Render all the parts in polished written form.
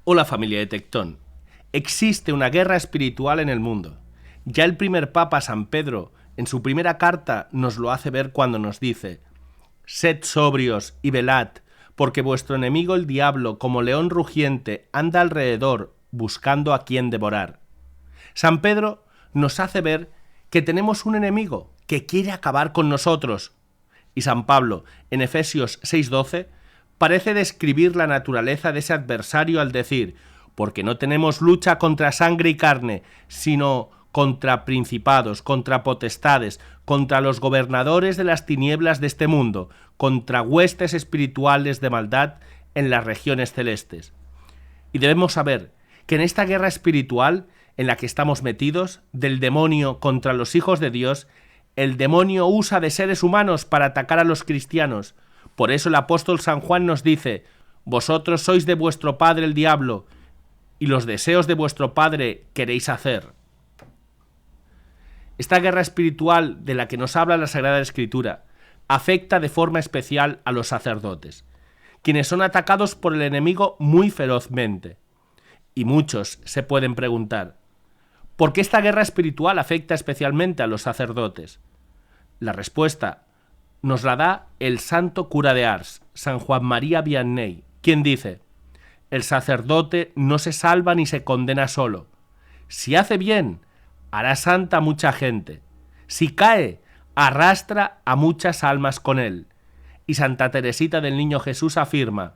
Hola familia de Tectón. Existe una guerra espiritual en el mundo. Ya el primer Papa San Pedro, en su primera carta, nos lo hace ver cuando nos dice: Sed sobrios y velad, porque vuestro enemigo el diablo, como león rugiente, anda alrededor, buscando a quien devorar. San Pedro nos hace ver que tenemos un enemigo que quiere acabar con nosotros. Y San Pablo, en Efesios 6:12, parece describir la naturaleza de ese adversario al decir: porque no tenemos lucha contra sangre y carne, sino contra principados, contra potestades, contra los gobernadores de las tinieblas de este mundo, contra huestes espirituales de maldad en las regiones celestes. Y debemos saber que en esta guerra espiritual en la que estamos metidos, del demonio contra los hijos de Dios, el demonio usa de seres humanos para atacar a los cristianos. Por eso el apóstol San Juan nos dice: vosotros sois de vuestro padre el diablo, y los deseos de vuestro padre queréis hacer. Esta guerra espiritual de la que nos habla la Sagrada Escritura afecta de forma especial a los sacerdotes, quienes son atacados por el enemigo muy ferozmente. Y muchos se pueden preguntar: ¿por qué esta guerra espiritual afecta especialmente a los sacerdotes? La respuesta nos la da el santo cura de Ars, San Juan María Vianney, quien dice: el sacerdote no se salva ni se condena solo. Si hace bien, hará santa a mucha gente. Si cae, arrastra a muchas almas con él. Y Santa Teresita del Niño Jesús afirma: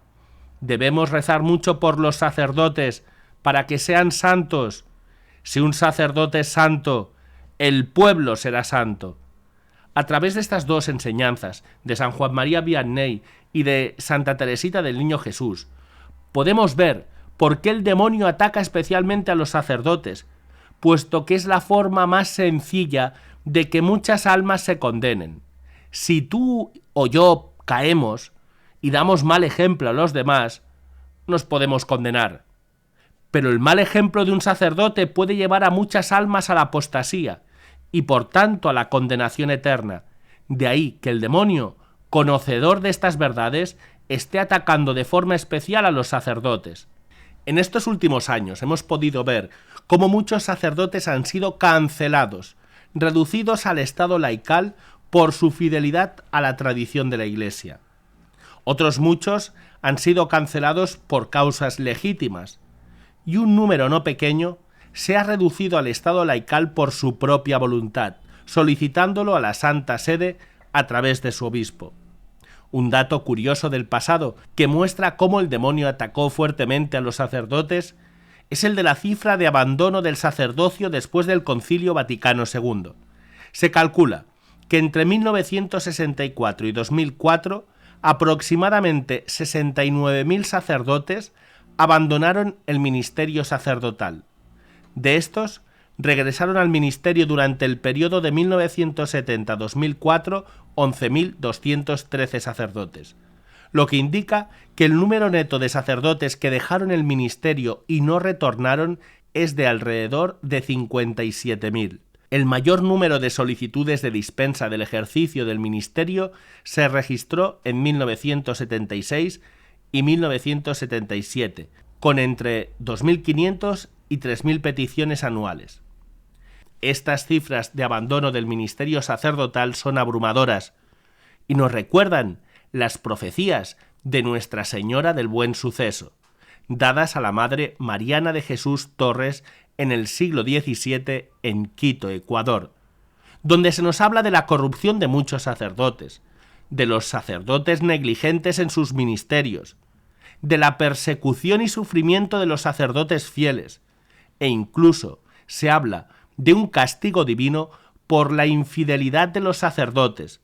debemos rezar mucho por los sacerdotes para que sean santos. Si un sacerdote es santo, el pueblo será santo. A través de estas dos enseñanzas, de San Juan María Vianney y de Santa Teresita del Niño Jesús, podemos ver por qué el demonio ataca especialmente a los sacerdotes, puesto que es la forma más sencilla de que muchas almas se condenen. Si tú o yo caemos y damos mal ejemplo a los demás, nos podemos condenar. Pero el mal ejemplo de un sacerdote puede llevar a muchas almas a la apostasía y por tanto a la condenación eterna. De ahí que el demonio, conocedor de estas verdades, esté atacando de forma especial a los sacerdotes. En estos últimos años hemos podido ver cómo muchos sacerdotes han sido cancelados, reducidos al estado laical por su fidelidad a la tradición de la Iglesia. Otros muchos han sido cancelados por causas legítimas, y un número no pequeño se ha reducido al estado laical por su propia voluntad, solicitándolo a la Santa Sede a través de su obispo. Un dato curioso del pasado que muestra cómo el demonio atacó fuertemente a los sacerdotes es el de la cifra de abandono del sacerdocio después del Concilio Vaticano II. Se calcula que entre 1964 y 2004 aproximadamente 69.000 sacerdotes abandonaron el ministerio sacerdotal. De estos, regresaron al ministerio durante el periodo de 1970 a 2004 11.213 sacerdotes, lo que indica que el número neto de sacerdotes que dejaron el ministerio y no retornaron es de alrededor de 57.000. El mayor número de solicitudes de dispensa del ejercicio del ministerio se registró en 1976 y 1977, con entre 2.500 y 3.000 peticiones anuales. Estas cifras de abandono del ministerio sacerdotal son abrumadoras y nos recuerdan las profecías de Nuestra Señora del Buen Suceso, dadas a la Madre Mariana de Jesús Torres en el siglo XVII en Quito, Ecuador, donde se nos habla de la corrupción de muchos sacerdotes, de los sacerdotes negligentes en sus ministerios, de la persecución y sufrimiento de los sacerdotes fieles, e incluso se habla de un castigo divino por la infidelidad de los sacerdotes.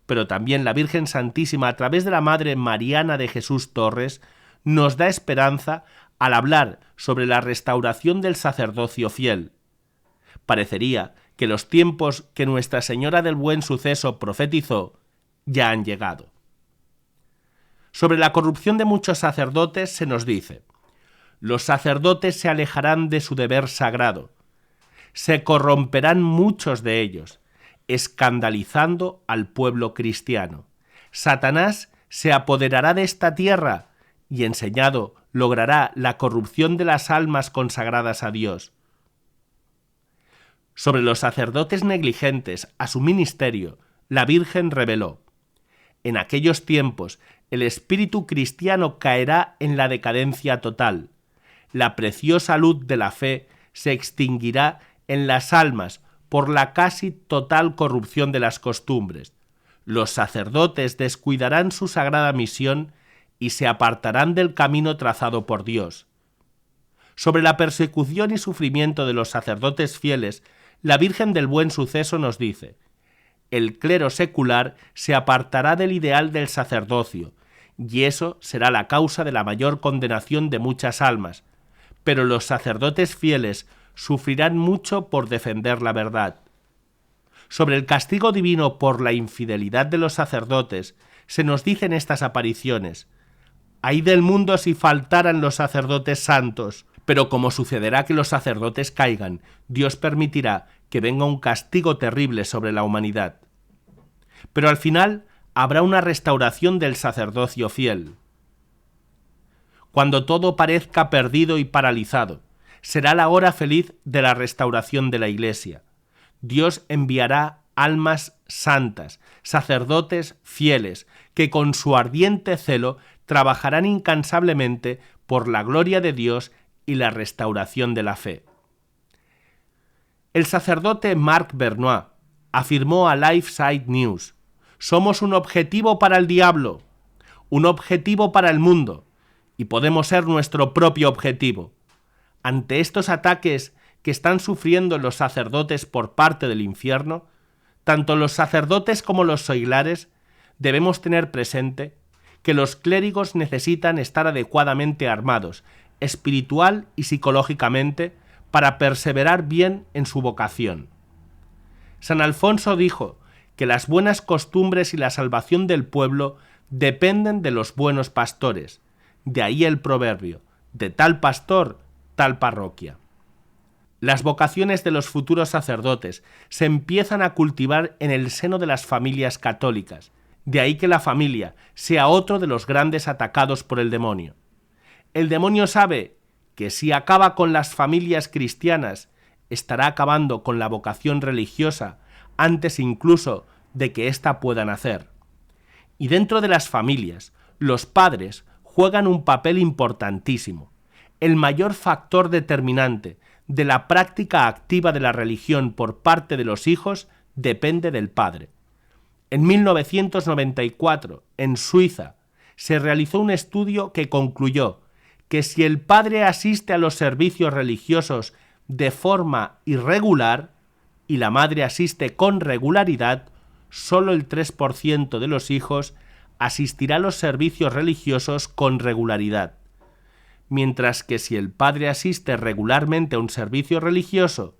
Pero también la Virgen Santísima, a través de la Madre Mariana de Jesús Torres, nos da esperanza al hablar sobre la restauración del sacerdocio fiel. Parecería que los tiempos que Nuestra Señora del Buen Suceso profetizó ya han llegado. Sobre la corrupción de muchos sacerdotes se nos dice: los sacerdotes se alejarán de su deber sagrado, se corromperán muchos de ellos, escandalizando al pueblo cristiano. Satanás se apoderará de esta tierra y, enseñado logrará la corrupción de las almas consagradas a Dios. Sobre los sacerdotes negligentes a su ministerio, la Virgen reveló: en aquellos tiempos el espíritu cristiano caerá en la decadencia total. La preciosa luz de la fe se extinguirá en las almas por la casi total corrupción de las costumbres. Los sacerdotes descuidarán su sagrada misión y se apartarán del camino trazado por Dios. Sobre la persecución y sufrimiento de los sacerdotes fieles, la Virgen del Buen Suceso nos dice: el clero secular se apartará del ideal del sacerdocio, y eso será la causa de la mayor condenación de muchas almas, pero los sacerdotes fieles sufrirán mucho por defender la verdad. Sobre el castigo divino por la infidelidad de los sacerdotes, se nos dice en estas apariciones: ay del mundo si faltaran los sacerdotes santos. Pero como sucederá que los sacerdotes caigan, Dios permitirá que venga un castigo terrible sobre la humanidad. Pero al final habrá una restauración del sacerdocio fiel. Cuando todo parezca perdido y paralizado, será la hora feliz de la restauración de la Iglesia. Dios enviará almas santas, sacerdotes fieles, que con su ardiente celo trabajarán incansablemente por la gloria de Dios y la restauración de la fe. El sacerdote Marc Bernois afirmó a LifeSite News: somos un objetivo para el diablo, un objetivo para el mundo, y podemos ser nuestro propio objetivo. Ante estos ataques que están sufriendo los sacerdotes por parte del infierno, tanto los sacerdotes como los seglares debemos tener presente que los clérigos necesitan estar adecuadamente armados, espiritual y psicológicamente, para perseverar bien en su vocación. San Alfonso dijo que las buenas costumbres y la salvación del pueblo dependen de los buenos pastores. De ahí el proverbio: de tal pastor, tal parroquia. Las vocaciones de los futuros sacerdotes se empiezan a cultivar en el seno de las familias católicas. De ahí que la familia sea otro de los grandes atacados por el demonio. El demonio sabe que si acaba con las familias cristianas, estará acabando con la vocación religiosa antes incluso de que ésta pueda nacer. Y dentro de las familias, los padres juegan un papel importantísimo. El mayor factor determinante de la práctica activa de la religión por parte de los hijos depende del padre. En 1994, en Suiza, se realizó un estudio que concluyó que si el padre asiste a los servicios religiosos de forma irregular y la madre asiste con regularidad, solo el 3% de los hijos asistirá a los servicios religiosos con regularidad. Mientras que si el padre asiste regularmente a un servicio religioso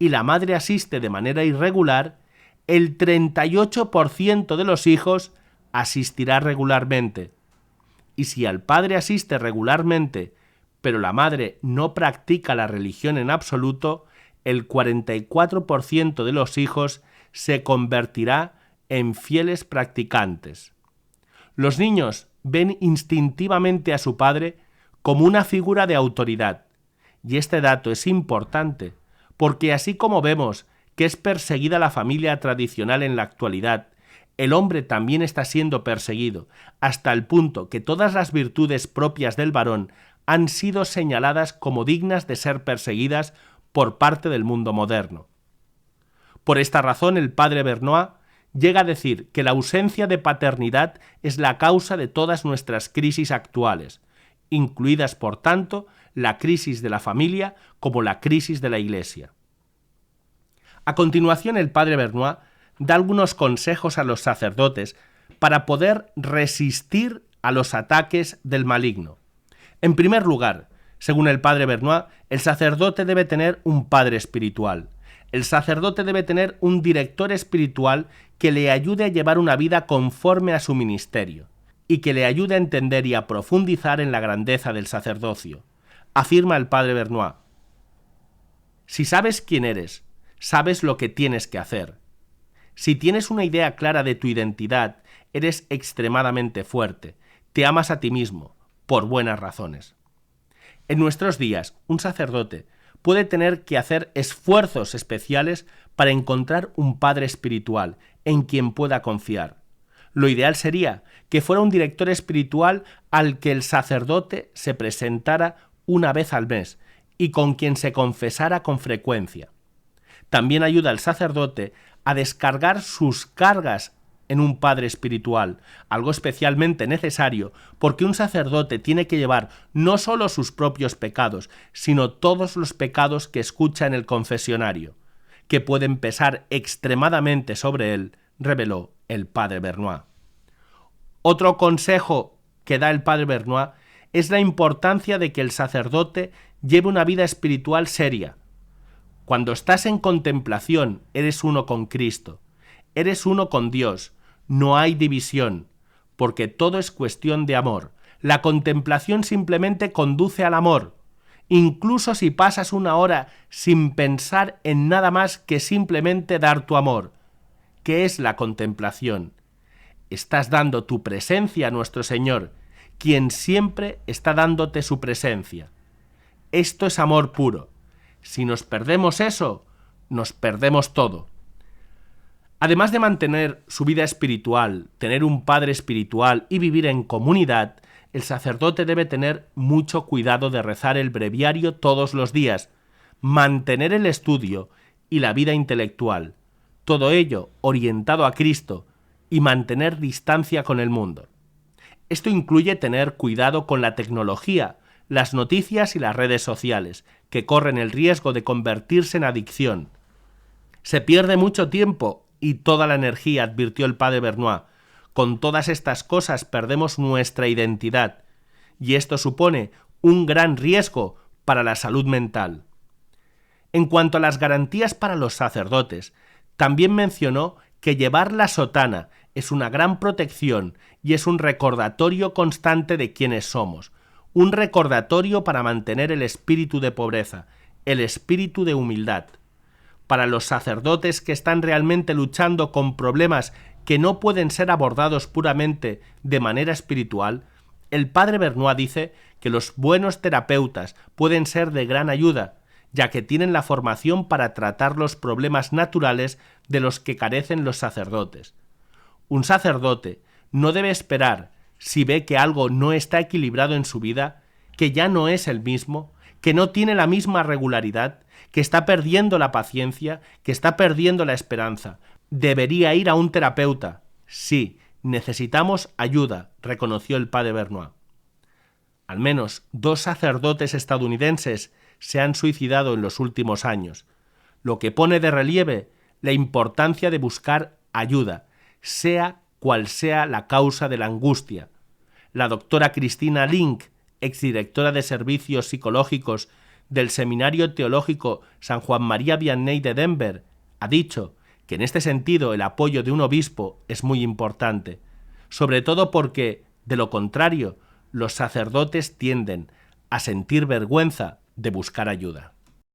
y la madre asiste de manera irregular, el 38% de los hijos asistirá regularmente. Y si el padre asiste regularmente, pero la madre no practica la religión en absoluto, el 44% de los hijos se convertirá en fieles practicantes. Los niños ven instintivamente a su padre como una figura de autoridad, y este dato es importante, porque así como vemos que es perseguida la familia tradicional en la actualidad, el hombre también está siendo perseguido, hasta el punto que todas las virtudes propias del varón han sido señaladas como dignas de ser perseguidas por parte del mundo moderno. Por esta razón, el padre Bernois llega a decir que la ausencia de paternidad es la causa de todas nuestras crisis actuales, incluidas, por tanto, la crisis de la familia como la crisis de la Iglesia. A continuación, el padre Bernois da algunos consejos a los sacerdotes para poder resistir a los ataques del maligno. En primer lugar, según el padre Bernois, el sacerdote debe tener un padre espiritual. El sacerdote debe tener un director espiritual que le ayude a llevar una vida conforme a su ministerio y que le ayude a entender y a profundizar en la grandeza del sacerdocio. Afirma el padre Bernois: si sabes quién eres, sabes lo que tienes que hacer. Si tienes una idea clara de tu identidad, eres extremadamente fuerte, te amas a ti mismo, por buenas razones. En nuestros días, un sacerdote puede tener que hacer esfuerzos especiales para encontrar un padre espiritual en quien pueda confiar. Lo ideal sería que fuera un director espiritual al que el sacerdote se presentara una vez al mes y con quien se confesara con frecuencia. También ayuda al sacerdote a descargar sus cargas en un padre espiritual, algo especialmente necesario porque un sacerdote tiene que llevar no solo sus propios pecados, sino todos los pecados que escucha en el confesionario, que pueden pesar extremadamente sobre él, reveló el padre Vernois. Otro consejo que da el padre Vernois es la importancia de que el sacerdote lleve una vida espiritual seria. Cuando estás en contemplación, eres uno con Cristo, eres uno con Dios, no hay división, porque todo es cuestión de amor. La contemplación simplemente conduce al amor, incluso si pasas una hora sin pensar en nada más que simplemente dar tu amor. ¿Qué es la contemplación? Estás dando tu presencia a nuestro Señor, quien siempre está dándote su presencia. Esto es amor puro. Si nos perdemos eso, nos perdemos todo. Además de mantener su vida espiritual, tener un padre espiritual y vivir en comunidad, el sacerdote debe tener mucho cuidado de rezar el breviario todos los días, mantener el estudio y la vida intelectual, todo ello orientado a Cristo, y mantener distancia con el mundo. Esto incluye tener cuidado con la tecnología, las noticias y las redes sociales, que corren el riesgo de convertirse en adicción. Se pierde mucho tiempo y toda la energía, advirtió el padre Vernois. Con todas estas cosas perdemos nuestra identidad, y esto supone un gran riesgo para la salud mental. En cuanto a las garantías para los sacerdotes, también mencionó que llevar la sotana es una gran protección y es un recordatorio constante de quiénes somos, un recordatorio para mantener el espíritu de pobreza, el espíritu de humildad. Para los sacerdotes que están realmente luchando con problemas que no pueden ser abordados puramente de manera espiritual, el padre Vernois dice que los buenos terapeutas pueden ser de gran ayuda, ya que tienen la formación para tratar los problemas naturales de los que carecen los sacerdotes. Un sacerdote no debe esperar, si ve que algo no está equilibrado en su vida, que ya no es el mismo, que no tiene la misma regularidad, que está perdiendo la paciencia, que está perdiendo la esperanza. Debería ir a un terapeuta. Sí, necesitamos ayuda, reconoció el padre Vernois. Al menos 2 sacerdotes estadounidenses se han suicidado en los últimos años, lo que pone de relieve la importancia de buscar ayuda, sea cual sea la causa de la angustia. La doctora Cristina Link, exdirectora de Servicios Psicológicos del Seminario Teológico San Juan María Vianney de Denver, ha dicho que en este sentido el apoyo de un obispo es muy importante, sobre todo porque, de lo contrario, los sacerdotes tienden a sentir vergüenza de buscar ayuda.